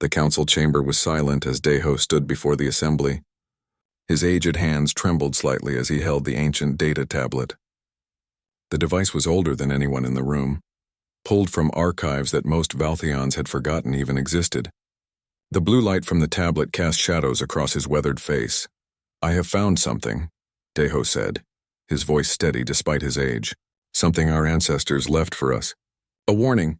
The council chamber was silent as Deho stood before the assembly. His aged hands trembled slightly as he held the ancient data tablet. The device was older than anyone in the room, pulled from archives that most Valthions had forgotten even existed. The blue light from the tablet cast shadows across his weathered face. "I have found something," Deho said, his voice steady despite his age. "Something our ancestors left for us." "A warning."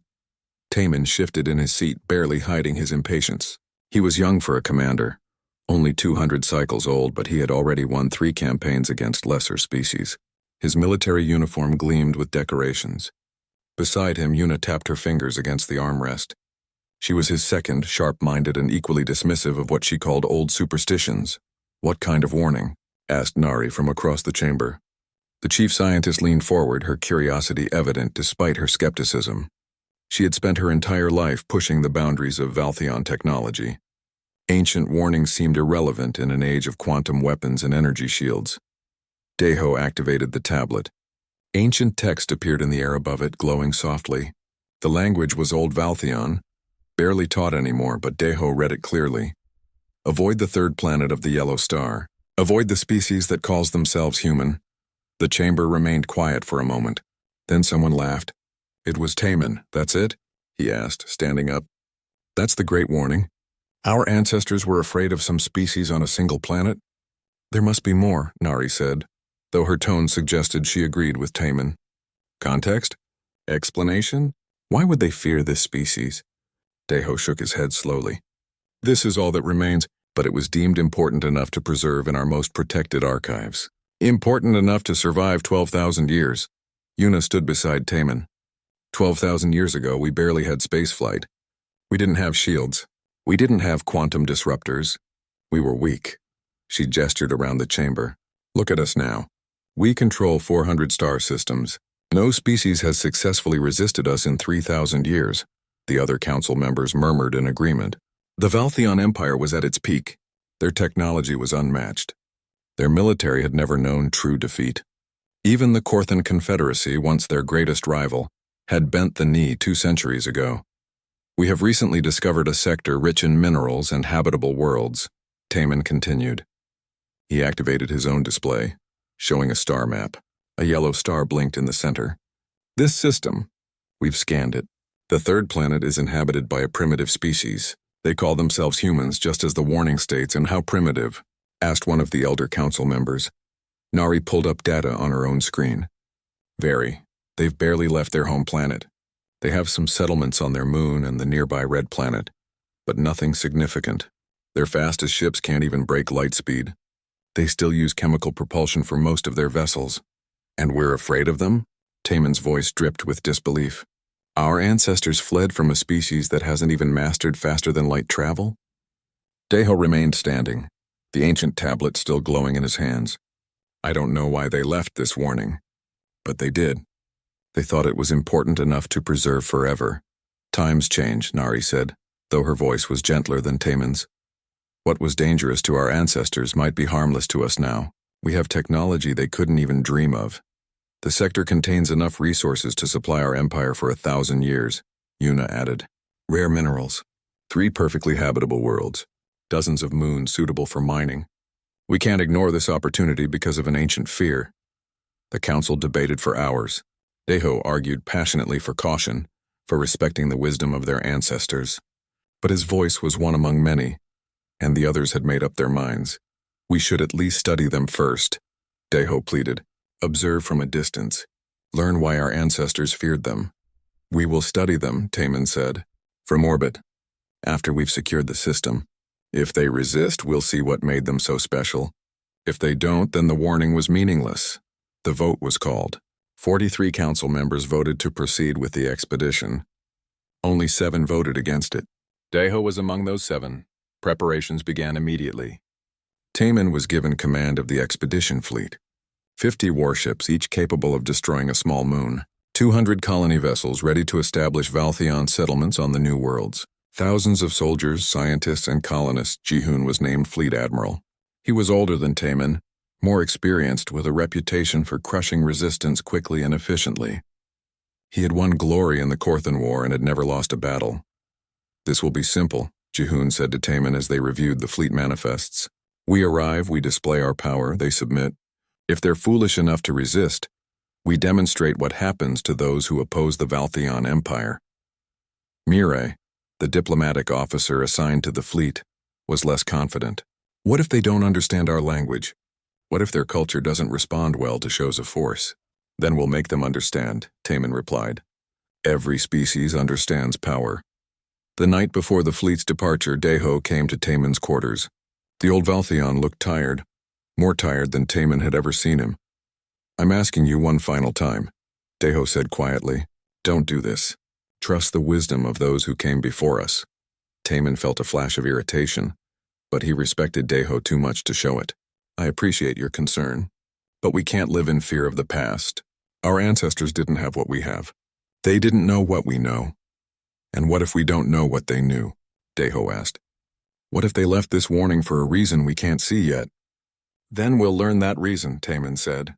Taman shifted in his seat, barely hiding his impatience. He was young for a commander, only 200 cycles old, but he had already won 3 campaigns against lesser species. His military uniform gleamed with decorations. Beside him, Yuna tapped her fingers against the armrest. She was his second, sharp-minded and equally dismissive of what she called old superstitions. "What kind of warning?" asked Nari from across the chamber. The chief scientist leaned forward, her curiosity evident despite her skepticism. She had spent her entire life pushing the boundaries of Valthion technology. Ancient warnings seemed irrelevant in an age of quantum weapons and energy shields. Deho activated the tablet. Ancient text appeared in the air above it, glowing softly. The language was Old Valthion, barely taught anymore, but Deho read it clearly. "Avoid the third planet of the yellow star. Avoid the species that calls themselves human." The chamber remained quiet for a moment. Then someone laughed. "It was Taman, that's it?" he asked, standing up. "That's the great warning. Our ancestors were afraid of some species on a single planet?" "There must be more," Nari said, though her tone suggested she agreed with Taman. "Context? Explanation? Why would they fear this species?" Deho shook his head slowly. "This is all that remains, but it was deemed important enough to preserve in our most protected archives. Important enough to survive 12,000 years. Yuna stood beside Taman. 12,000 years ago, we barely had spaceflight. We didn't have shields. We didn't have quantum disruptors. We were weak." She gestured around the chamber. "Look at us now. We control 400 star systems. No species has successfully resisted us in 3,000 years. The other council members murmured in agreement. The Valthion Empire was at its peak. Their technology was unmatched. Their military had never known true defeat. Even the Korthan Confederacy, once their greatest rival, had bent the knee 2 centuries ago. We have recently discovered a sector rich in minerals and habitable worlds," Taman continued. He activated his own display, showing a star map. A yellow star blinked in the center. "This system, we've scanned it. The third planet is inhabited by a primitive species. They call themselves humans, just as the warning states. And how primitive?" asked one of the elder council members. Nari pulled up data on her own screen. "Very. They've barely left their home planet. They have some settlements on their moon and the nearby red planet, but nothing significant. Their fastest ships can't even break light speed. They still use chemical propulsion for most of their vessels. And we're afraid of them?" Taman's voice dripped with disbelief. "Our ancestors fled from a species that hasn't even mastered faster-than-light travel?" Deho remained standing, the ancient tablet still glowing in his hands. "I don't know why they left this warning, but they did. They thought it was important enough to preserve forever." "Times change," Nari said, though her voice was gentler than Taman's. "What was dangerous to our ancestors might be harmless to us now. We have technology they couldn't even dream of. The sector contains enough resources to supply our empire for 1,000 years, Yuna added. "Rare minerals, 3 perfectly habitable worlds, dozens of moons suitable for mining. We can't ignore this opportunity because of an ancient fear." The council debated for hours. Deho argued passionately for caution, for respecting the wisdom of their ancestors. But his voice was one among many, and the others had made up their minds. "We should at least study them first," Deho pleaded. "Observe from a distance. Learn why our ancestors feared them." "We will study them," Taman said, "from orbit, after we've secured the system. If they resist, we'll see what made them so special. If they don't, then the warning was meaningless." The vote was called. 43 council members voted to proceed with the expedition. Only 7 voted against it. Deho was among those 7. Preparations began immediately. Taman was given command of the expedition fleet. 50 warships, each capable of destroying a small moon. 200 colony vessels ready to establish Valthion settlements on the new worlds. Thousands of soldiers, scientists, and colonists. Jihun was named Fleet Admiral. He was older than Taman, more experienced, with a reputation for crushing resistance quickly and efficiently. He had won glory in the Korthan War and had never lost a battle. "This will be simple," Jihoon said to Taemin as they reviewed the fleet manifests. We arrive, we display our power, they submit. If they're foolish enough to resist, we demonstrate what happens to those who oppose the Valtheon Empire. Mirai, the diplomatic officer assigned to the fleet, was less confident. What if they don't understand our language? What if their culture doesn't respond well to shows of force? Then we'll make them understand, Taemin replied. Every species understands power. The night before the fleet's departure, Daeho came to Taemin's quarters. The old Valtheon looked tired, more tired than Taemin had ever seen him. I'm asking you one final time, Daeho said quietly. Don't do this. Trust the wisdom of those who came before us. Taemin felt a flash of irritation, but he respected Daeho too much to show it. I appreciate your concern, but we can't live in fear of the past. Our ancestors didn't have what we have. They didn't know what we know. And what if we don't know what they knew? Daeho asked. What if they left this warning for a reason we can't see yet? Then we'll learn that reason, Taemin said,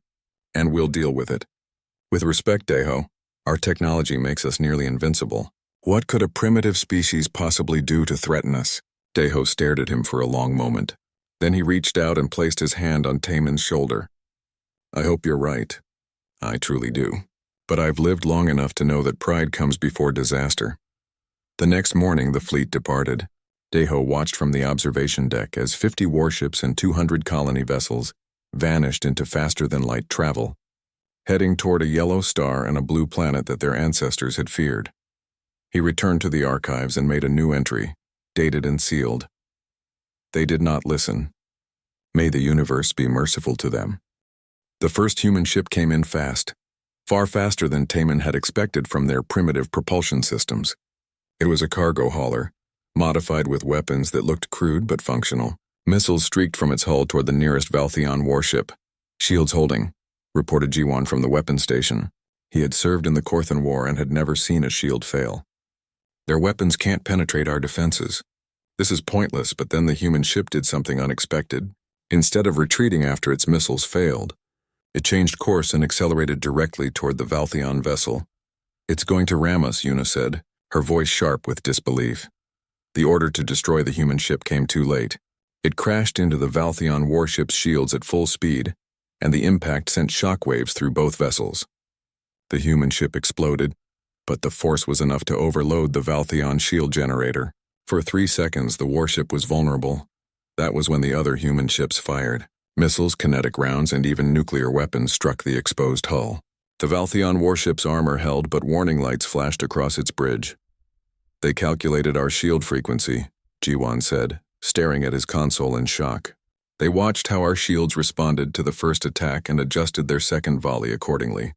and we'll deal with it. With respect, Daeho, our technology makes us nearly invincible. What could a primitive species possibly do to threaten us? Daeho stared at him for a long moment. Then he reached out and placed his hand on Taemin's shoulder. I hope you're right. I truly do. But I've lived long enough to know that pride comes before disaster. The next morning, the fleet departed. Daeho watched from the observation deck as 50 warships and 200 colony vessels vanished into faster-than-light travel, heading toward a yellow star and a blue planet that their ancestors had feared. He returned to the archives and made a new entry, dated and sealed. They did not listen. May the universe be merciful to them. The first human ship came in fast, far faster than Taemin had expected from their primitive propulsion systems. It was a cargo hauler, modified with weapons that looked crude but functional. Missiles streaked from its hull toward the nearest Valtheon warship. Shields holding, reported Jiwon from the weapons station. He had served in the Korthan War and had never seen a shield fail. Their weapons can't penetrate our defenses. This is pointless, but then the human ship did something unexpected. Instead of retreating after its missiles failed, it changed course and accelerated directly toward the Valtheon vessel. It's going to ram us, Yuna said, her voice sharp with disbelief. The order to destroy the human ship came too late. It crashed into the Valtheon warship's shields at full speed, and the impact sent shockwaves through both vessels. The human ship exploded, but the force was enough to overload the Valtheon shield generator. For 3 seconds, the warship was vulnerable. That was when the other human ships fired. Missiles, kinetic rounds, and even nuclear weapons struck the exposed hull. The Valtheon warship's armor held, but warning lights flashed across its bridge. They calculated our shield frequency, Jiwon said, staring at his console in shock. They watched how our shields responded to the first attack and adjusted their second volley accordingly.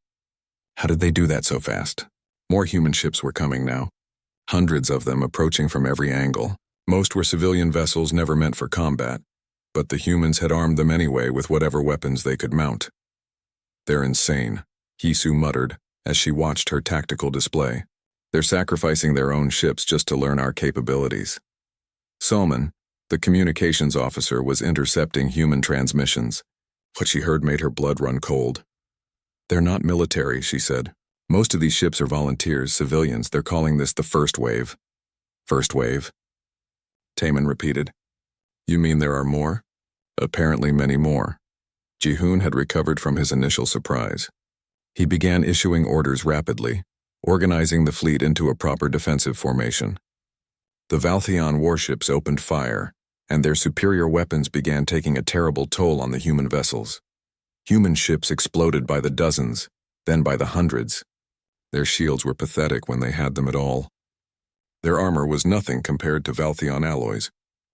How did they do that so fast? More human ships were coming now. Hundreds of them approaching from every angle. Most were civilian vessels never meant for combat, but the humans had armed them anyway with whatever weapons they could mount. They're insane, Hisu muttered as she watched her tactical display. They're sacrificing their own ships just to learn our capabilities. Solman, the communications officer, was intercepting human transmissions. What she heard made her blood run cold. They're not military, she said. Most of these ships are volunteers, civilians. They're calling this the first wave. First wave? Taemin repeated. You mean there are more? Apparently many more. Jihoon had recovered from his initial surprise. He began issuing orders rapidly, organizing the fleet into a proper defensive formation. The Valtheon warships opened fire, and their superior weapons began taking a terrible toll on the human vessels. Human ships exploded by the dozens, then by the hundreds. Their shields were pathetic when they had them at all. Their armor was nothing compared to Valtheon alloys.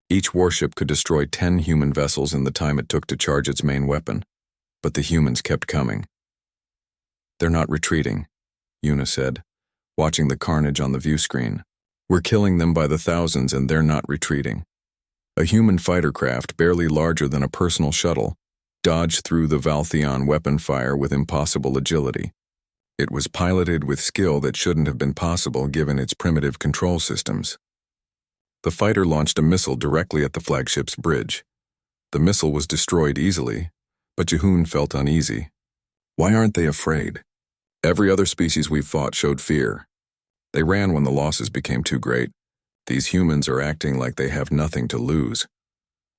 Each warship could destroy 10 human vessels in the time it took to charge its main weapon, but the humans kept coming. They're not retreating, Yuna said, watching the carnage on the view screen. We're killing them by the thousands and they're not retreating. A human fighter craft barely larger than a personal shuttle dodged through the Valtheon weapon fire with impossible agility. It was piloted with skill that shouldn't have been possible given its primitive control systems. The fighter launched a missile directly at the flagship's bridge. The missile was destroyed easily, but Jihoon felt uneasy. Why aren't they afraid? Every other species we've fought showed fear. They ran when the losses became too great. These humans are acting like they have nothing to lose.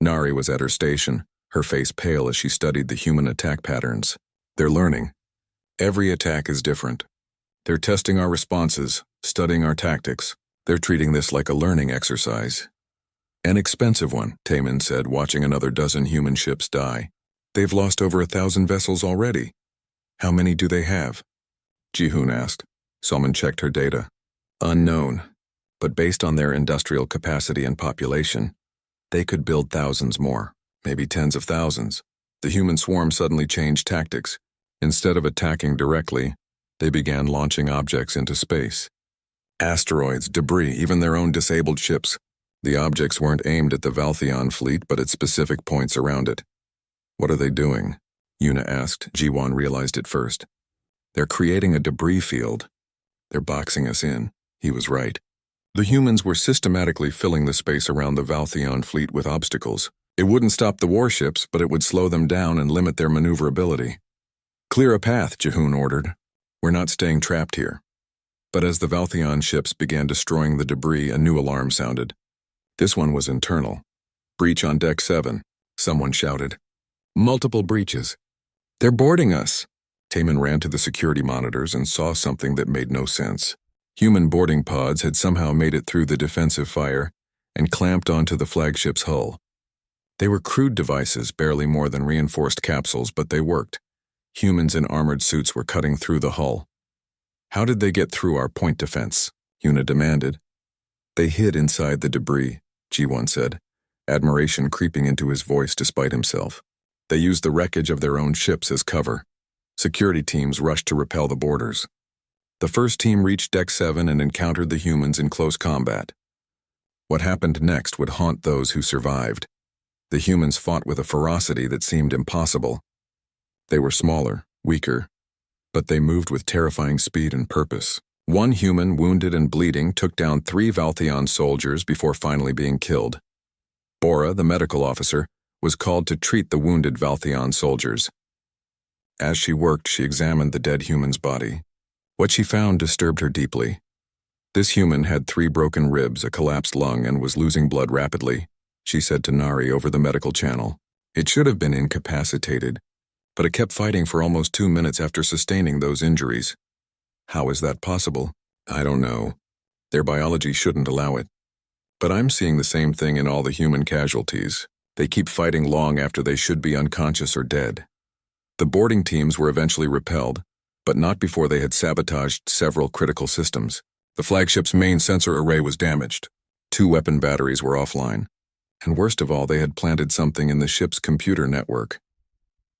Nari was at her station, her face pale as she studied the human attack patterns. They're learning. Every attack is different. They're testing our responses, studying our tactics. They're treating this like a learning exercise. An expensive one, Taemin said, watching another dozen human ships die. They've lost over 1,000 vessels already. How many do they have? Ji-hoon asked. Salman checked her data. Unknown, but based on their industrial capacity and population, they could build thousands more, maybe tens of thousands. The human swarm suddenly changed tactics. Instead of attacking directly, they began launching objects into space. Asteroids, debris, even their own disabled ships. The objects weren't aimed at the Valtheon fleet, but at specific points around it. What are they doing? Yuna asked. Ji-won realized it first. They're creating a debris field. They're boxing us in. He was right. The humans were systematically filling the space around the Valtheon fleet with obstacles. It wouldn't stop the warships, but it would slow them down and limit their maneuverability. Clear a path, Ji-hoon ordered. We're not staying trapped here. But as the Valtheon ships began destroying the debris, a new alarm sounded. This one was internal. Breach on Deck 7, someone shouted. Multiple breaches. They're boarding us. Taemin ran to the security monitors and saw something that made no sense. Human boarding pods had somehow made it through the defensive fire and clamped onto the flagship's hull. They were crude devices, barely more than reinforced capsules, but they worked. Humans in armored suits were cutting through the hull. How did they get through our point defense? Yuna demanded. They hid inside the debris, Ji-won said, admiration creeping into his voice despite himself. They used the wreckage of their own ships as cover. Security teams rushed to repel the boarders. The first team reached Deck 7 and encountered the humans in close combat. What happened next would haunt those who survived. The humans fought with a ferocity that seemed impossible. They were smaller, weaker, but they moved with terrifying speed and purpose. One human, wounded and bleeding, took down 3 Valtheon soldiers before finally being killed. Bora, the medical officer, was called to treat the wounded Valtheon soldiers. As she worked, she examined the dead human's body. What she found disturbed her deeply. This human had 3 broken ribs, a collapsed lung, and was losing blood rapidly, she said to Nari over the medical channel. It should have been incapacitated, but it kept fighting for almost 2 minutes after sustaining those injuries. How is that possible? I don't know. Their biology shouldn't allow it. But I'm seeing the same thing in all the human casualties. They keep fighting long after they should be unconscious or dead. The boarding teams were eventually repelled, but not before they had sabotaged several critical systems. The flagship's main sensor array was damaged. 2 weapon batteries were offline. And worst of all, they had planted something in the ship's computer network.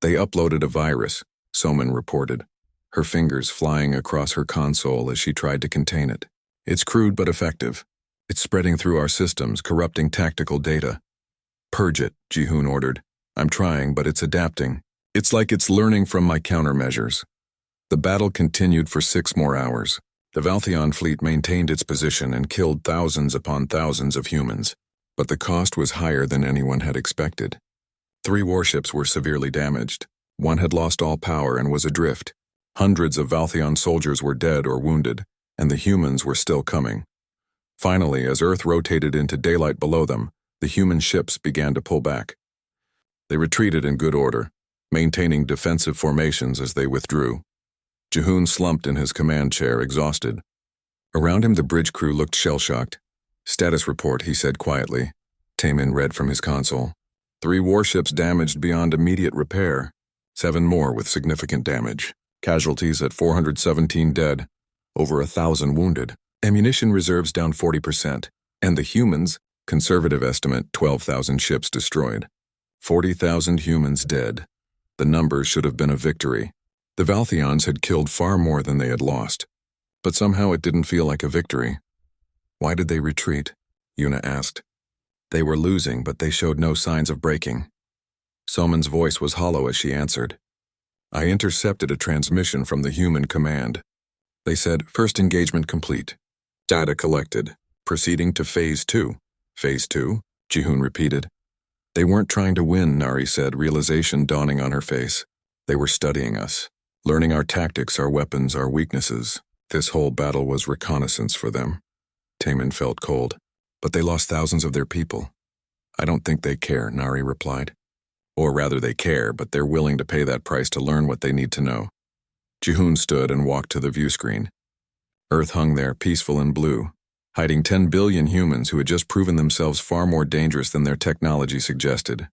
They uploaded a virus, Soman reported, her fingers flying across her console as she tried to contain it. It's crude but effective. It's spreading through our systems, corrupting tactical data. Purge it, Ji-hoon ordered. I'm trying, but it's adapting. It's like it's learning from my countermeasures. The battle continued for 6 more hours. The Valtheon fleet maintained its position and killed thousands upon thousands of humans. But the cost was higher than anyone had expected. 3 warships were severely damaged. 1 had lost all power and was adrift. Hundreds of Valtheon soldiers were dead or wounded, and the humans were still coming. Finally, as Earth rotated into daylight below them, the human ships began to pull back. They retreated in good order, maintaining defensive formations as they withdrew. Ji-hoon slumped in his command chair, exhausted. Around him, the bridge crew looked shell-shocked. Status report, he said quietly. Taemin read from his console. 3 warships damaged beyond immediate repair. 7 more with significant damage. Casualties at 417 dead. Over 1,000 wounded. Ammunition reserves down 40%. And the humans, conservative estimate, 12,000 ships destroyed. 40,000 humans dead. The numbers should have been a victory. The Valtheons had killed far more than they had lost. But somehow it didn't feel like a victory. Why did they retreat? Yuna asked. They were losing, but they showed no signs of breaking. Soman's voice was hollow as she answered. I intercepted a transmission from the human command. They said, first engagement complete. Data collected. Proceeding to Phase 2. Phase 2? Ji-hoon repeated. They weren't trying to win, Nari said, realization dawning on her face. They were studying us. Learning our tactics, our weapons, our weaknesses. This whole battle was reconnaissance for them. Taemin felt cold. But they lost thousands of their people. I don't think they care, Nari replied. Or rather, they care, but they're willing to pay that price to learn what they need to know. Jihoon stood and walked to the view screen. Earth hung there, peaceful and blue, hiding 10 billion humans who had just proven themselves far more dangerous than their technology suggested.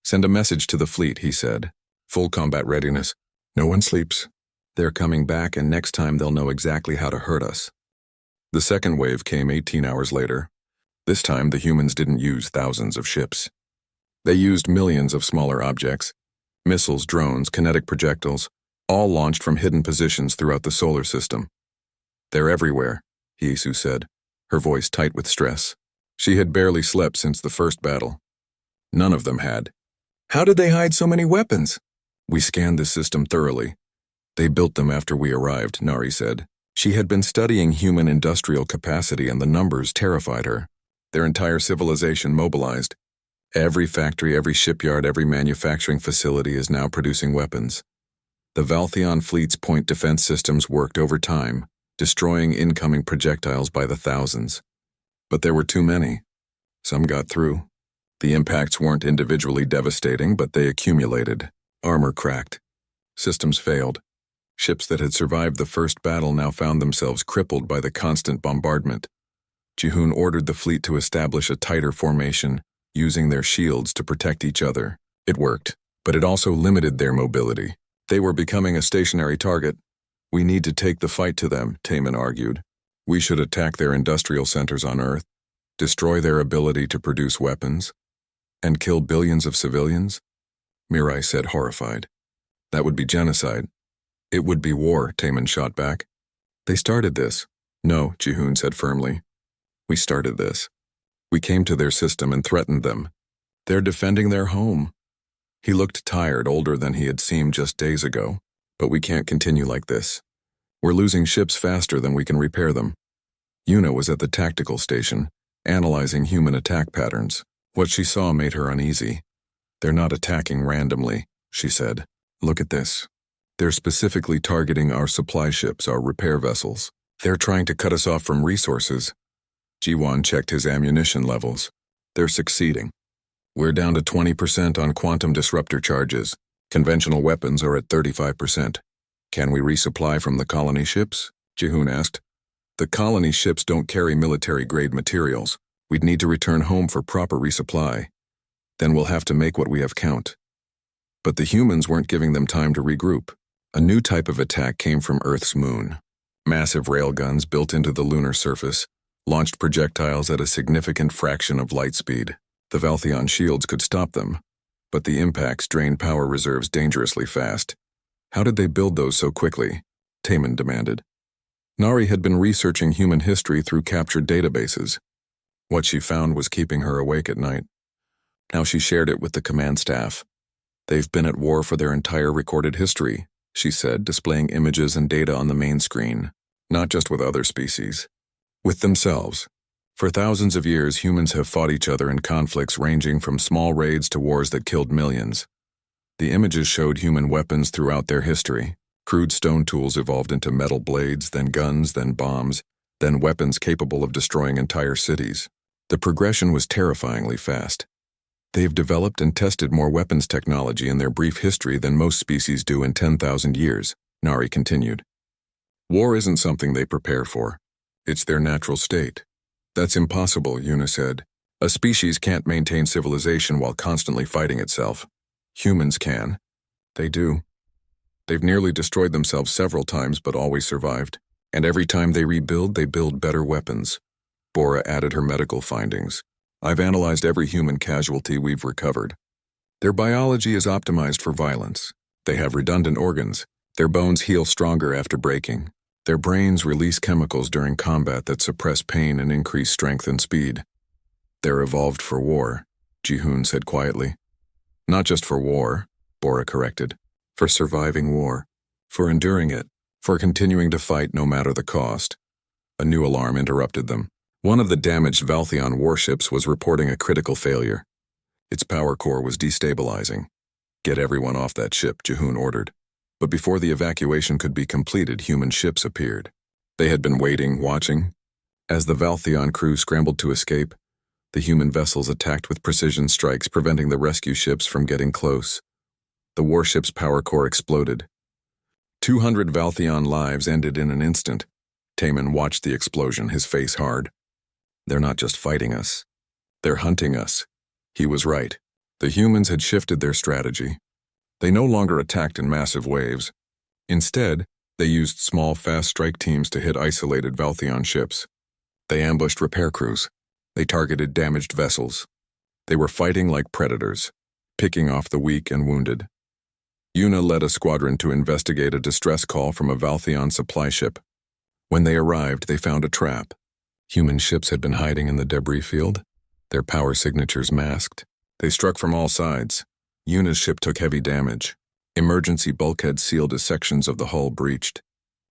Send a message to the fleet, he said. Full combat readiness. No one sleeps. They're coming back, and next time they'll know exactly how to hurt us. The second wave came 18 hours later. This time, the humans didn't use thousands of ships. They used millions of smaller objects, missiles, drones, kinetic projectiles, all launched from hidden positions throughout the solar system. They're everywhere, Hiesu said, her voice tight with stress. She had barely slept since the first battle. None of them had. How did they hide so many weapons? We scanned the system thoroughly. They built them after we arrived, Nari said. She had been studying human industrial capacity, and the numbers terrified her. Their entire civilization mobilized. Every factory, every shipyard, every manufacturing facility is now producing weapons. The Valtheon fleet's point defense systems worked overtime, destroying incoming projectiles by the thousands. But there were too many. Some got through. The impacts weren't individually devastating, but they accumulated. Armor cracked. Systems failed. Ships that had survived the first battle now found themselves crippled by the constant bombardment. Jihoon ordered the fleet to establish a tighter formation, using their shields to protect each other. It worked, but it also limited their mobility. They were becoming a stationary target. We need to take the fight to them, Taman argued. We should attack their industrial centers on Earth, destroy their ability to produce weapons, and kill billions of civilians? Mirai said, horrified. That would be genocide. It would be war, Taman shot back. They started this. No, Jihoon said firmly. We started this. We came to their system and threatened them. They're defending their home. He looked tired, older than he had seemed just days ago. But we can't continue like this. We're losing ships faster than we can repair them. Yuna was at the tactical station, analyzing human attack patterns. What she saw made her uneasy. They're not attacking randomly, she said. Look at this. They're specifically targeting our supply ships, our repair vessels. They're trying to cut us off from resources. Jiwan checked his ammunition levels. They're succeeding. We're down to 20% on quantum disruptor charges. Conventional weapons are at 35%. Can we resupply from the colony ships? Jihoon asked. The colony ships don't carry military-grade materials. We'd need to return home for proper resupply. Then we'll have to make what we have count. But the humans weren't giving them time to regroup. A new type of attack came from Earth's moon. Massive railguns built into the lunar surface launched projectiles at a significant fraction of light speed. The Valtheon shields could stop them, but the impacts drained power reserves dangerously fast. How did they build those so quickly? Taman demanded. Nari had been researching human history through captured databases. What she found was keeping her awake at night. Now she shared it with the command staff. They've been at war for their entire recorded history, she said, displaying images and data on the main screen, not just with other species. With themselves. For thousands of years, humans have fought each other in conflicts ranging from small raids to wars that killed millions. The images showed human weapons throughout their history. Crude stone tools evolved into metal blades, then guns, then bombs, then weapons capable of destroying entire cities. The progression was terrifyingly fast. They've developed and tested more weapons technology in their brief history than most species do in 10,000 years, Nari continued. War isn't something they prepare for. It's their natural state. That's impossible, Yuna said. A species can't maintain civilization while constantly fighting itself. Humans can. They do. They've nearly destroyed themselves several times but always survived. And every time they rebuild, they build better weapons. Bora added her medical findings. I've analyzed every human casualty we've recovered. Their biology is optimized for violence. They have redundant organs. Their bones heal stronger after breaking. Their brains release chemicals during combat that suppress pain and increase strength and speed. They're evolved for war, Jihoon said quietly. Not just for war, Bora corrected. For surviving war. For enduring it. For continuing to fight no matter the cost. A new alarm interrupted them. One of the damaged Valtheon warships was reporting a critical failure. Its power core was destabilizing. Get everyone off that ship, Jihoon ordered. But before the evacuation could be completed, human ships appeared. They had been waiting, watching, As the Valtheon crew scrambled to escape, the human vessels attacked with precision strikes, preventing the rescue ships from getting close. The warship's power core exploded. 200 Valtheon lives ended in an instant. Taman watched the explosion, his face hard. They're not just fighting us. They're hunting us. He was right. The humans had shifted their strategy. They no longer attacked in massive waves. Instead, they used small, fast strike teams to hit isolated Valtheon ships. They ambushed repair crews. They targeted damaged vessels. They were fighting like predators, picking off the weak and wounded. Una led a squadron to investigate a distress call from a Valtheon supply ship. When they arrived, they found a trap. Human ships had been hiding in the debris field, their power signatures masked. They struck from all sides. Una's ship took heavy damage. Emergency bulkheads sealed as sections of the hull breached.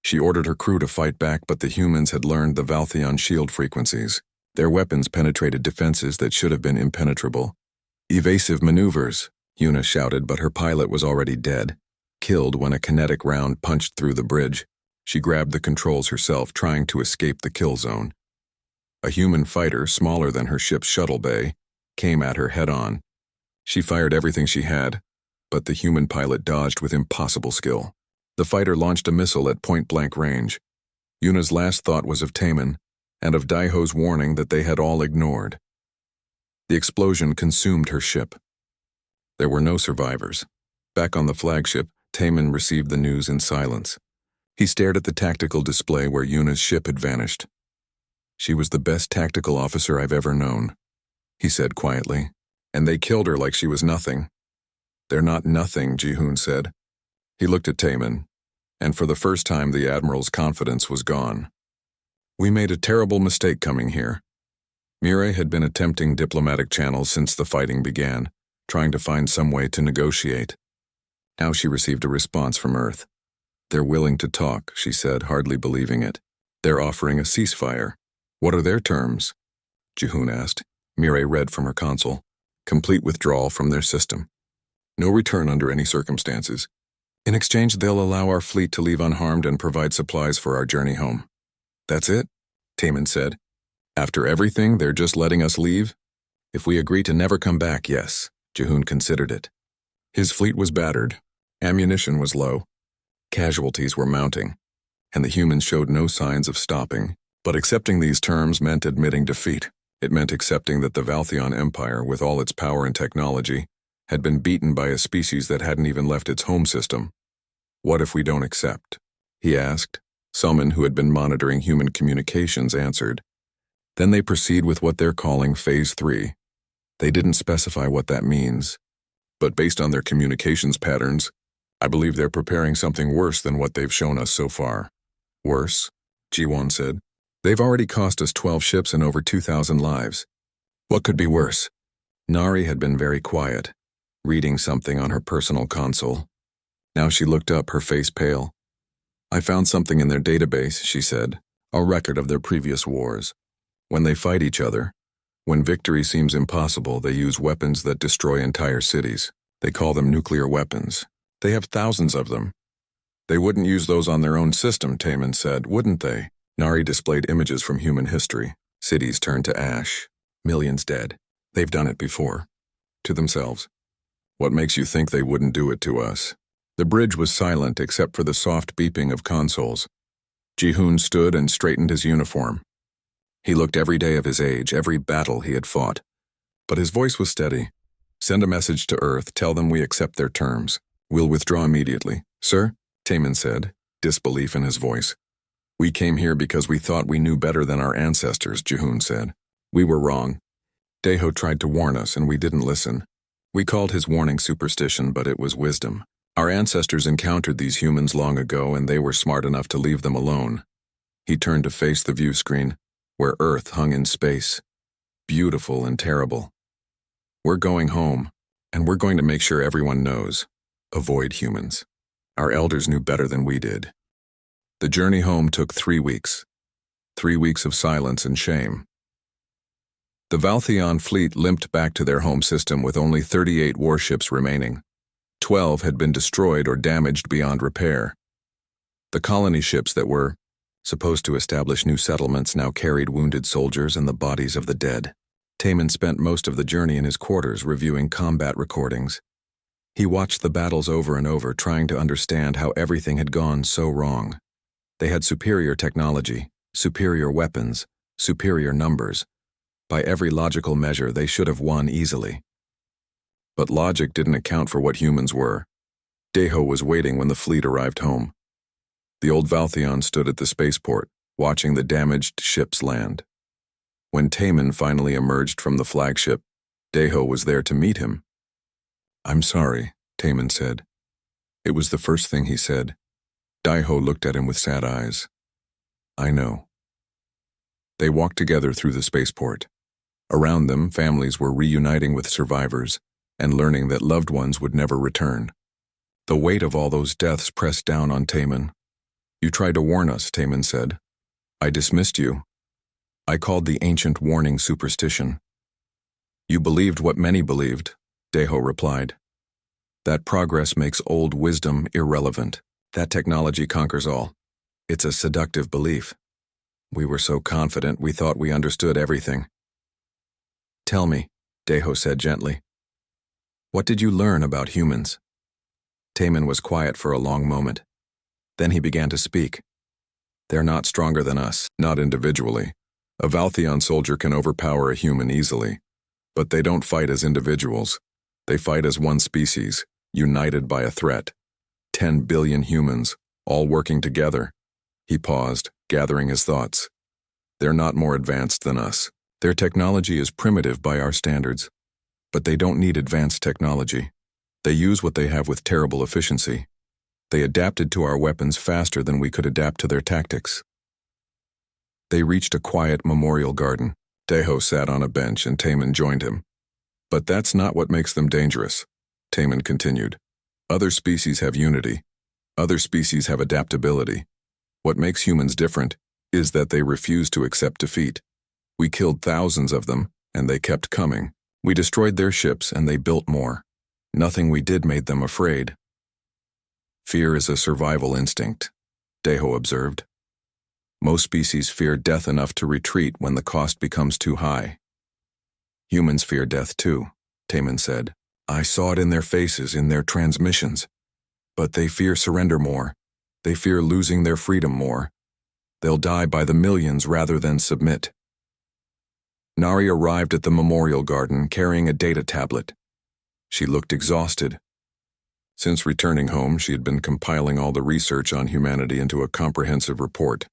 She ordered her crew to fight back, but the humans had learned the Valtheon shield frequencies. Their weapons penetrated defenses that should have been impenetrable. Evasive maneuvers, Una shouted, but her pilot was already dead, killed when a kinetic round punched through the bridge. She grabbed the controls herself, trying to escape the kill zone. A human fighter, smaller than her ship's shuttle bay, came at her head-on. She fired everything she had, but the human pilot dodged with impossible skill. The fighter launched a missile at point-blank range. Una's last thought was of Taman, and of Daiho's warning that they had all ignored. The explosion consumed her ship. There were no survivors. Back on the flagship, Taman received the news in silence. He stared at the tactical display where Una's ship had vanished. "She was the best tactical officer I've ever known," he said quietly, "and they killed her like she was nothing." "They're not nothing," Ji-hoon said. He looked at Taman, and for the first time the Admiral's confidence was gone. "We made a terrible mistake coming here." Mireille had been attempting diplomatic channels since the fighting began, trying to find some way to negotiate. Now she received a response from Earth. "They're willing to talk," she said, hardly believing it. "They're offering a ceasefire." "What are their terms?" Ji-hoon asked. Mireille read from her console. "Complete withdrawal from their system. No return under any circumstances. In exchange, they'll allow our fleet to leave unharmed and provide supplies for our journey home." "That's it?" Taman said. "After everything, they're just letting us leave?" "If we agree to never come back, yes." Ji-hoon considered it. His fleet was battered. Ammunition was low. Casualties were mounting, and the humans showed no signs of stopping. But accepting these terms meant admitting defeat. It meant accepting that the Valtheon Empire, with all its power and technology, had been beaten by a species that hadn't even left its home system. "What if we don't accept?" he asked. Someone who had been monitoring human communications answered. "Then they proceed with what they're calling Phase 3. They didn't specify what that means. But based on their communications patterns, I believe they're preparing something worse than what they've shown us so far." "Worse?" Ji-won said. "They've already cost us 12 ships and over 2,000 lives. What could be worse?" Nari had been very quiet, reading something on her personal console. Now she looked up, her face pale. "I found something in their database," she said, "a record of their previous wars. When they fight each other, when victory seems impossible, they use weapons that destroy entire cities. They call them nuclear weapons. They have thousands of them." "They wouldn't use those on their own system," Taman said, "wouldn't they?" Nari displayed images from human history. Cities turned to ash. Millions dead. They've done it before. To themselves. "What makes you think they wouldn't do it to us?" The bridge was silent except for the soft beeping of consoles. Ji-hoon stood and straightened his uniform. He looked every day of his age, every battle he had fought. But his voice was steady. "Send a message to Earth, tell them we accept their terms. We'll withdraw immediately." "Sir?" Taman said, disbelief in his voice. "We came here because we thought we knew better than our ancestors," Ji-hoon said. "We were wrong. Daiho tried to warn us and we didn't listen. We called his warning superstition, but it was wisdom. Our ancestors encountered these humans long ago and they were smart enough to leave them alone." He turned to face the view screen, where Earth hung in space, beautiful and terrible. "We're going home, and we're going to make sure everyone knows. Avoid humans. Our elders knew better than we did." The journey home took 3 weeks. 3 weeks of silence and shame. The Valtheon fleet limped back to their home system with only 38 warships remaining. 12 had been destroyed or damaged beyond repair. The colony ships that were supposed to establish new settlements, now carried wounded soldiers and the bodies of the dead. Taman spent most of the journey in his quarters reviewing combat recordings. He watched the battles over and over, trying to understand how everything had gone so wrong. They had superior technology, superior weapons, superior numbers. By every logical measure, they should have won easily. But logic didn't account for what humans were. Deho was waiting when the fleet arrived home. The old Valtheon stood at the spaceport, watching the damaged ships land. When Taman finally emerged from the flagship, Deho was there to meet him. "I'm sorry," Taman said. It was the first thing he said. Deho looked at him with sad eyes. "I know." They walked together through the spaceport. Around them, families were reuniting with survivors and learning that loved ones would never return. The weight of all those deaths pressed down on Taman. "You tried to warn us," Taman said. "I dismissed you. I called the ancient warning superstition." "You believed what many believed," Deho replied. "That progress makes old wisdom irrelevant. That technology conquers all. It's a seductive belief. We were so confident we thought we understood everything." "Tell me," Deho said gently. "What did you learn about humans?" Taman was quiet for a long moment. Then he began to speak. "They're not stronger than us, not individually. A Valtheon soldier can overpower a human easily. But they don't fight as individuals. They fight as one species, united by a threat. 10 billion humans, all working together." He paused, gathering his thoughts. "They're not more advanced than us. Their technology is primitive by our standards. But they don't need advanced technology. They use what they have with terrible efficiency. They adapted to our weapons faster than we could adapt to their tactics." They reached a quiet memorial garden. Deho sat on a bench and Taman joined him. "But that's not what makes them dangerous," Taman continued. "Other species have unity. Other species have adaptability. What makes humans different is that they refuse to accept defeat. We killed thousands of them, and they kept coming. We destroyed their ships, and they built more. Nothing we did made them afraid." "Fear is a survival instinct," Deho observed. "Most species fear death enough to retreat when the cost becomes too high." "Humans fear death too," Taman said. "I saw it in their faces, in their transmissions. But they fear surrender more. They fear losing their freedom more. They'll die by the millions rather than submit." Nari arrived at the memorial garden carrying a data tablet. She looked exhausted. Since returning home, she had been compiling all the research on humanity into a comprehensive report.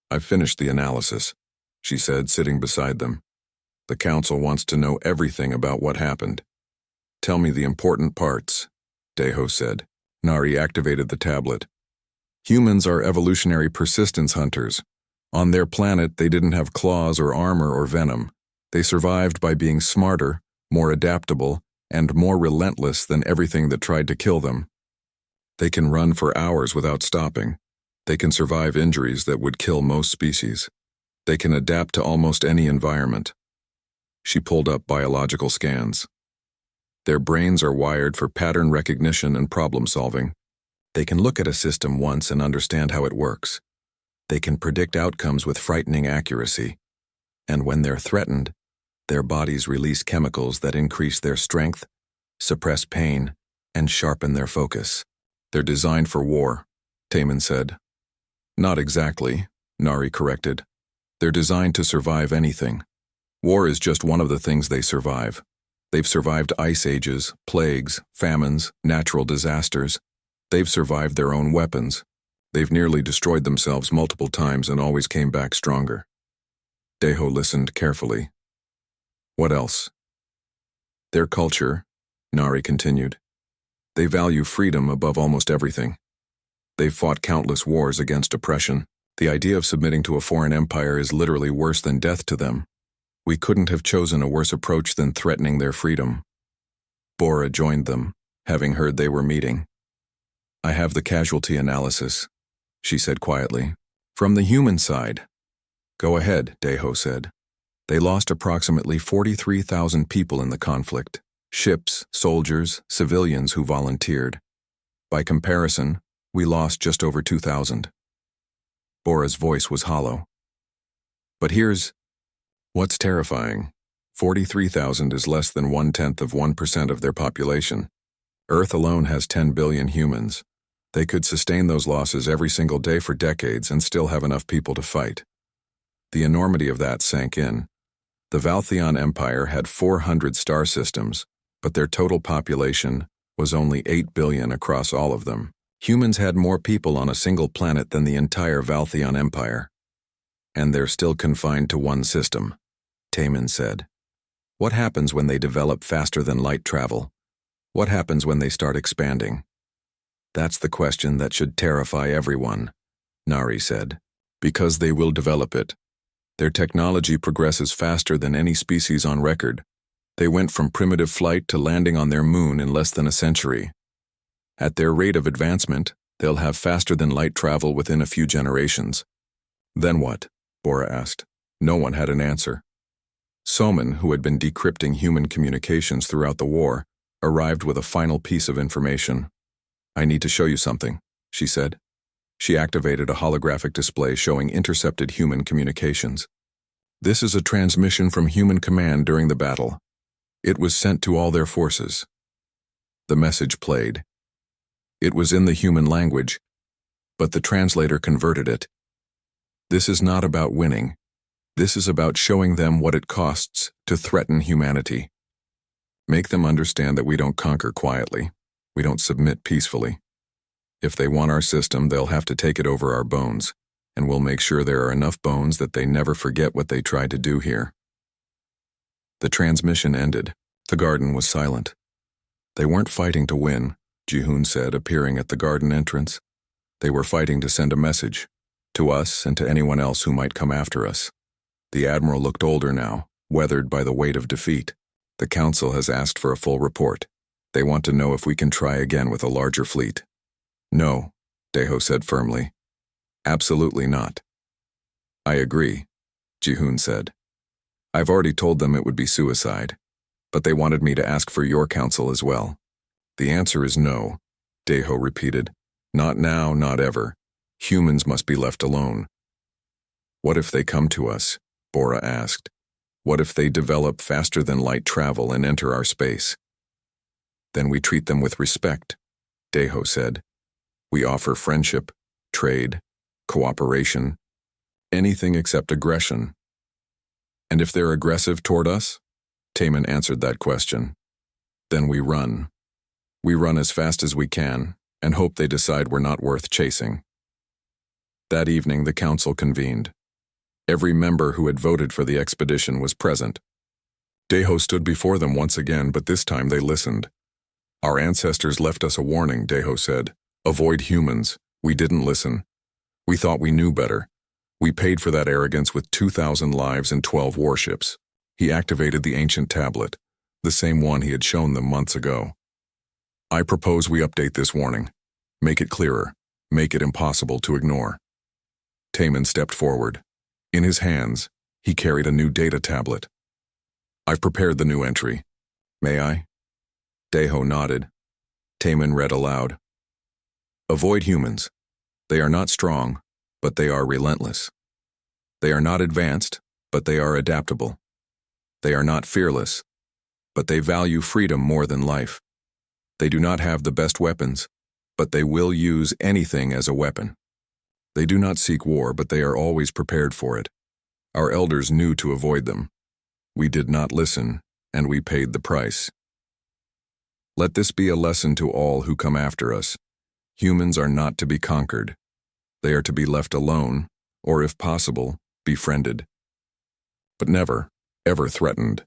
"I've finished the analysis," she said, sitting beside them. "The council wants to know everything about what happened." "Tell me the important parts," Deho said. Nari activated the tablet. "Humans are evolutionary persistence hunters. On their planet, they didn't have claws or armor or venom. They survived by being smarter, more adaptable, and more relentless than everything that tried to kill them. They can run for hours without stopping. They can survive injuries that would kill most species. They can adapt to almost any environment." She pulled up biological scans. "Their brains are wired for pattern recognition and problem solving. They can look at a system once and understand how it works. They can predict outcomes with frightening accuracy. And when they're threatened, their bodies release chemicals that increase their strength, suppress pain, and sharpen their focus. They're designed for war," Taman said. "Not exactly," Nari corrected. "They're designed to survive anything. War is just one of the things they survive. They've survived ice ages, plagues, famines, natural disasters. They've survived their own weapons. They've nearly destroyed themselves multiple times and always came back stronger." Deho listened carefully. "What else?" "Their culture," Nari continued. "They value freedom above almost everything. They've fought countless wars against oppression. The idea of submitting to a foreign empire is literally worse than death to them. We couldn't have chosen a worse approach than threatening their freedom." Bora joined them, having heard they were meeting. "I have the casualty analysis," she said quietly. "From the human side." "Go ahead," Deho said. "They lost approximately 43,000 people in the conflict. Ships, soldiers, civilians who volunteered. By comparison, we lost just over 2,000. Bora's voice was hollow. But here's what's terrifying. 43,000 is less than 0.1% of their population. Earth alone has 10 billion humans. They could sustain those losses every single day for decades and still have enough people to fight. The enormity of that sank in. The Valtheon Empire had 400 star systems, but their total population was only 8 billion across all of them. Humans had more people on a single planet than the entire Valtheon Empire. And they're still confined to one system, Taman said. What happens when they develop faster than light travel? What happens when they start expanding? That's the question that should terrify everyone, Nari said. Because they will develop it. Their technology progresses faster than any species on record. They went from primitive flight to landing on their moon in less than a century. At their rate of advancement, they'll have faster than light travel within a few generations. Then what? Bora asked. No one had an answer. Soman, who had been decrypting human communications throughout the war, arrived with a final piece of information. I need to show you something, she said. She activated a holographic display showing intercepted human communications. This is a transmission from human command during the battle. It was sent to all their forces. The message played. It was in the human language, but the translator converted it. This is not about winning. This is about showing them what it costs to threaten humanity. Make them understand that we don't conquer quietly. We don't submit peacefully. If they want our system, they'll have to take it over our bones, and we'll make sure there are enough bones that they never forget what they tried to do here. The transmission ended. The garden was silent. They weren't fighting to win, Jihoon said, appearing at the garden entrance. They were fighting to send a message, to us and to anyone else who might come after us. The admiral looked older now, weathered by the weight of defeat. The council has asked for a full report. They want to know if we can try again with a larger fleet. No, Deho said firmly. Absolutely not. I agree, Jihoon said. I've already told them it would be suicide, but they wanted me to ask for your counsel as well. The answer is no, Deho repeated. Not now, not ever. Humans must be left alone. What if they come to us? Bora asked. What if they develop faster than light travel and enter our space? Then we treat them with respect, Deho said. We offer friendship, trade, cooperation, anything except aggression. And if they're aggressive toward us? Taman answered that question. Then we run. We run as fast as we can and hope they decide we're not worth chasing. That evening, the council convened. Every member who had voted for the expedition was present. Deho stood before them once again, but this time they listened. Our ancestors left us a warning, Deho said. Avoid humans. We didn't listen. We thought we knew better. We paid for that arrogance with 2,000 lives and 12 warships. He activated the ancient tablet, the same one he had shown them months ago. I propose we update this warning. Make it clearer. Make it impossible to ignore. Taman stepped forward. In his hands, he carried a new data tablet. I've prepared the new entry. May I? Deho nodded. Taman read aloud. Avoid humans. They are not strong, but they are relentless. They are not advanced, but they are adaptable. They are not fearless, but they value freedom more than life. They do not have the best weapons, but they will use anything as a weapon. They do not seek war, but they are always prepared for it. Our elders knew to avoid them. We did not listen, and we paid the price. Let this be a lesson to all who come after us. Humans are not to be conquered. They are to be left alone, or if possible, befriended. But never, ever threatened.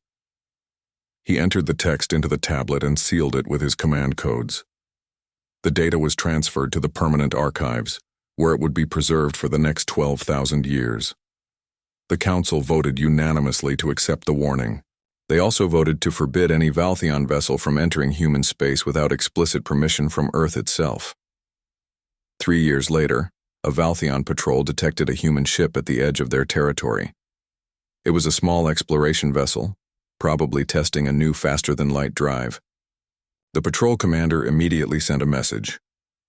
He entered the text into the tablet and sealed it with his command codes. The data was transferred to the permanent archives, where it would be preserved for the next 12,000 years. The council voted unanimously to accept the warning. They also voted to forbid any Valtheon vessel from entering human space without explicit permission from Earth itself. 3 years later, a Valtheon patrol detected a human ship at the edge of their territory. It was a small exploration vessel, probably testing a new faster-than-light drive. The patrol commander immediately sent a message.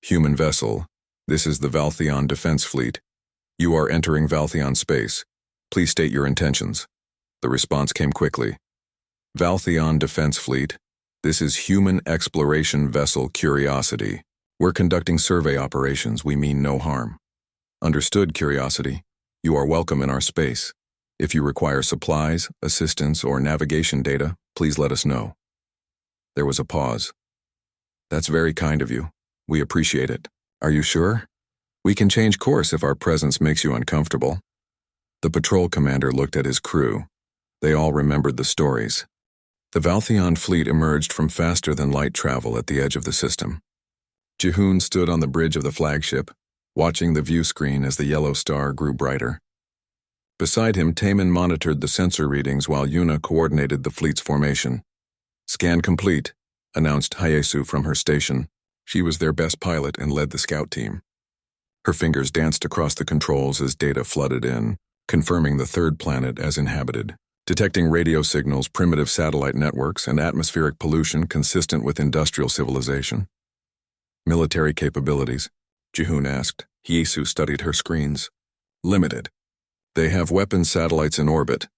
Human vessel, this is the Valtheon Defense Fleet. You are entering Valtheon space. Please state your intentions. The response came quickly. Valtheon Defense Fleet. This is Human Exploration Vessel Curiosity. We're conducting survey operations. We mean no harm. Understood, Curiosity. You are welcome in our space. If you require supplies, assistance, or navigation data, please let us know. There was a pause. That's very kind of you. We appreciate it. Are you sure? We can change course if our presence makes you uncomfortable. The patrol commander looked at his crew. They all remembered the stories. The Valtheon fleet emerged from faster-than-light travel at the edge of the system. Jihoon stood on the bridge of the flagship, watching the view screen as the yellow star grew brighter. Beside him, Taemin monitored the sensor readings while Yuna coordinated the fleet's formation. Scan complete, announced Hayasu from her station. She was their best pilot and led the scout team. Her fingers danced across the controls as data flooded in, confirming the third planet as inhabited, detecting radio signals, primitive satellite networks, and atmospheric pollution consistent with industrial civilization. Military capabilities, Jihoon asked. Hyesu studied her screens. Limited. They have weapon satellites in orbit,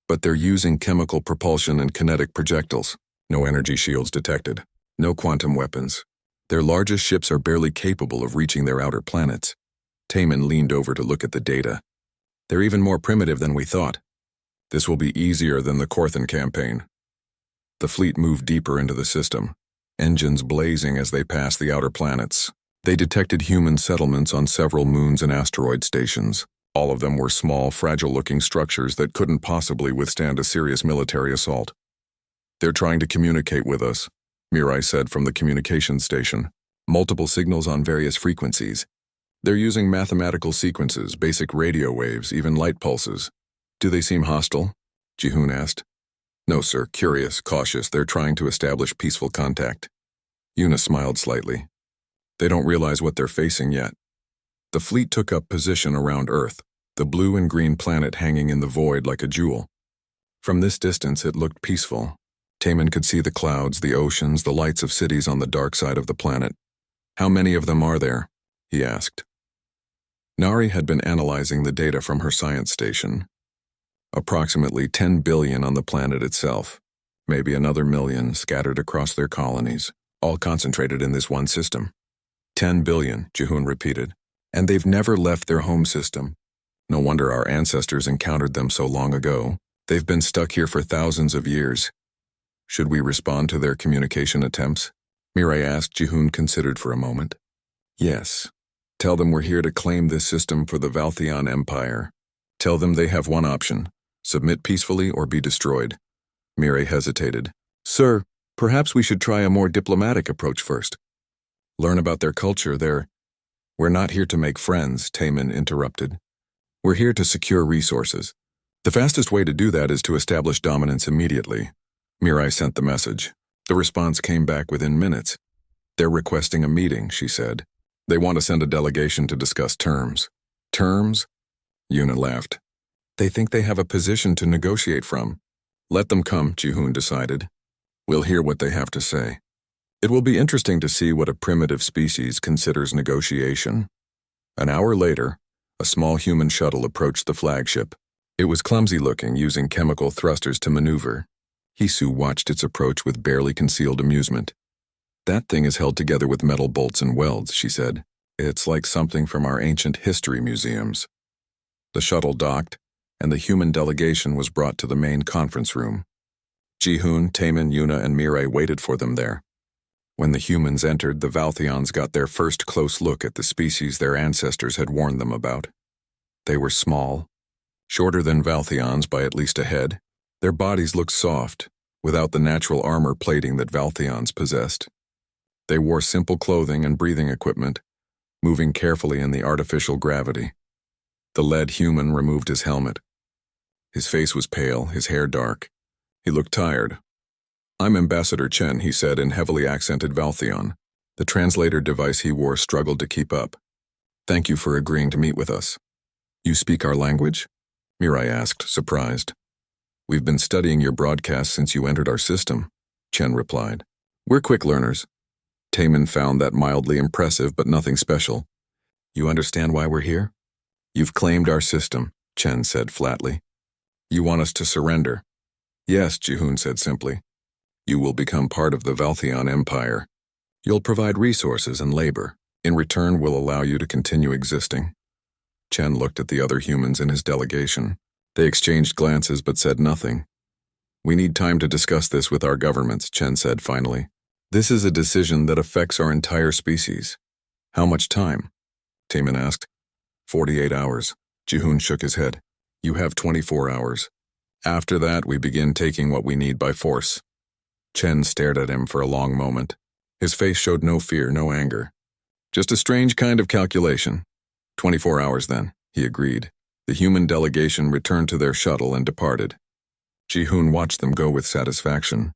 but they're using chemical propulsion and kinetic projectiles. No energy shields detected. No quantum weapons. Their largest ships are barely capable of reaching their outer planets. Taemin leaned over to look at the data. They're even more primitive than we thought. This will be easier than the Korthan campaign. The fleet moved deeper into the system, engines blazing as they passed the outer planets. They detected human settlements on several moons and asteroid stations. All of them were small, fragile-looking structures that couldn't possibly withstand a serious military assault. They're trying to communicate with us, Mirai said from the communications station. Multiple signals on various frequencies. They're using mathematical sequences, basic radio waves, even light pulses. Do they seem hostile? Jihoon asked. No, sir. Curious, cautious. They're trying to establish peaceful contact. Yuna smiled slightly. They don't realize what they're facing yet. The fleet took up position around Earth, the blue and green planet hanging in the void like a jewel. From this distance, it looked peaceful. Taemin could see the clouds, the oceans, the lights of cities on the dark side of the planet. How many of them are there? He asked. Nari had been analyzing the data from her science station. Approximately 10 billion on the planet itself, maybe another million scattered across their colonies, all concentrated in this one system. 10 billion, Jihoon repeated. And they've never left their home system. No wonder our ancestors encountered them so long ago. They've been stuck here for thousands of years. Should we respond to their communication attempts? Mirai asked. Jihoon considered for a moment. Yes. Tell them we're here to claim this system for the Valtheon Empire. Tell them they have one option. Submit peacefully or be destroyed. Mirai hesitated. Sir, perhaps we should try a more diplomatic approach first. Learn about their culture, We're not here to make friends, Taemin interrupted. We're here to secure resources. The fastest way to do that is to establish dominance immediately. Mirai sent the message. The response came back within minutes. They're requesting a meeting, she said. They want to send a delegation to discuss terms. Terms? Yuna laughed. They think they have a position to negotiate from. Let them come, Jihoon decided. We'll hear what they have to say. It will be interesting to see what a primitive species considers negotiation. An hour later, a small human shuttle approached the flagship. It was clumsy-looking, using chemical thrusters to maneuver. Hisu watched its approach with barely concealed amusement. That thing is held together with metal bolts and welds, she said. It's like something from our ancient history museums. The shuttle docked, and the human delegation was brought to the main conference room. Jihoon, Taemin, Yuna, and Mirai waited for them there. When the humans entered, the Valtheons got their first close look at the species their ancestors had warned them about. They were small, shorter than Valtheons by at least a head. Their bodies looked soft, without the natural armor plating that Valtheons possessed. They wore simple clothing and breathing equipment, moving carefully in the artificial gravity. The lead human removed his helmet. His face was pale, his hair dark. He looked tired. I'm Ambassador Chen, he said in heavily accented Valtheon. The translator device he wore struggled to keep up. Thank you for agreeing to meet with us. You speak our language? Mirai asked, surprised. We've been studying your broadcast since you entered our system, Chen replied. We're quick learners. Taemin found that mildly impressive, but nothing special. You understand why we're here? You've claimed our system, Chen said flatly. You want us to surrender? Yes, Ji-hoon said simply. You will become part of the Valtheon Empire. You'll provide resources and labor. In return, we'll allow you to continue existing. Chen looked at the other humans in his delegation. They exchanged glances but said nothing. We need time to discuss this with our governments, Chen said finally. This is a decision that affects our entire species. How much time? Taemin asked. 48 hours. Ji-hoon shook his head. You have 24 hours. After that, we begin taking what we need by force. Chen stared at him for a long moment. His face showed no fear, no anger. Just a strange kind of calculation. 24 hours then, he agreed. The human delegation returned to their shuttle and departed. Ji-hoon watched them go with satisfaction.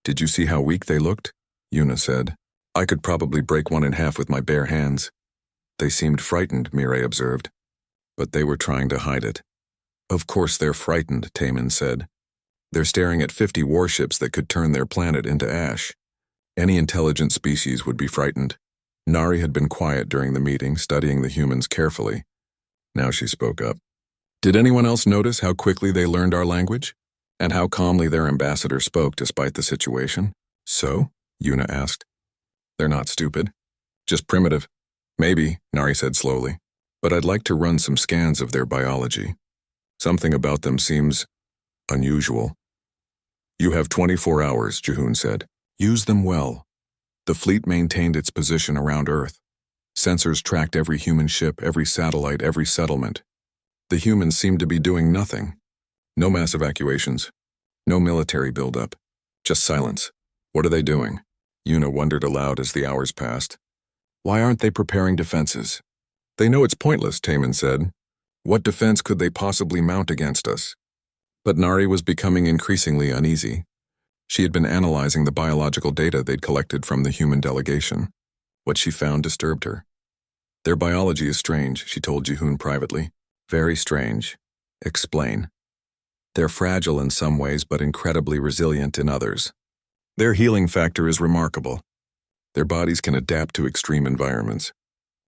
Did you see how weak they looked? Yuna said. I could probably break one in half with my bare hands. They seemed frightened, Mireille observed. But they were trying to hide it. Of course they're frightened, Taemin said. They're staring at 50 warships that could turn their planet into ash. Any intelligent species would be frightened. Nari had been quiet during the meeting, studying the humans carefully. Now she spoke up. Did anyone else notice how quickly they learned our language? And how calmly their ambassador spoke despite the situation? So? Yuna asked. They're not stupid. Just primitive. Maybe, Nari said slowly. But I'd like to run some scans of their biology. Something about them seems unusual. You have 24 hours, Ji-hoon said. Use them well. The fleet maintained its position around Earth. Sensors tracked every human ship, every satellite, every settlement. The humans seemed to be doing nothing. No mass evacuations. No military buildup. Just silence. What are they doing? Yuna wondered aloud as the hours passed. Why aren't they preparing defenses? They know it's pointless, Taemin said. What defense could they possibly mount against us? But Nari was becoming increasingly uneasy. She had been analyzing the biological data they'd collected from the human delegation. What she found disturbed her. Their biology is strange, she told Ji-hoon privately. Very strange. Explain. They're fragile in some ways, but incredibly resilient in others. Their healing factor is remarkable. Their bodies can adapt to extreme environments.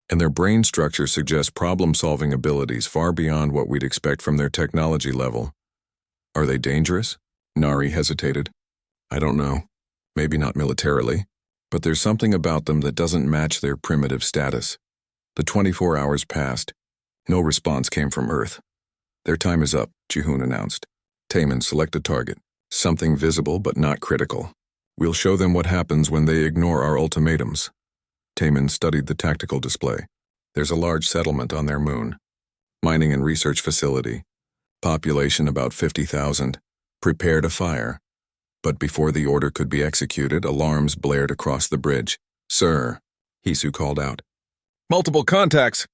And their brain structure suggests problem-solving abilities far beyond what we'd expect from their technology level. Are they dangerous? Nari hesitated. I don't know. Maybe not militarily. But there's something about them that doesn't match their primitive status. The 24 hours passed. No response came from Earth. Their time is up, Ji-hoon announced. Taemin, select a target. Something visible but not critical. We'll show them what happens when they ignore our ultimatums. Taemin studied the tactical display. There's a large settlement on their moon. Mining and research facility. Population about 50,000. Prepare to fire. But before the order could be executed, alarms blared across the bridge. Sir, Hisu called out. Multiple contacts!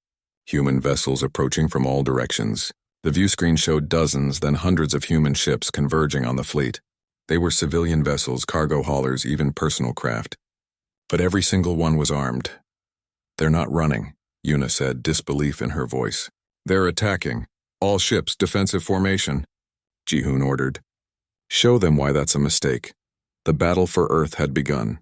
Human vessels approaching from all directions. The view screen showed dozens, then hundreds of human ships converging on the fleet. They were civilian vessels, cargo haulers, even personal craft. But every single one was armed. They're not running, Yuna said, disbelief in her voice. They're attacking. All ships, defensive formation. Ji-hoon ordered. Show them why that's a mistake. The battle for Earth had begun.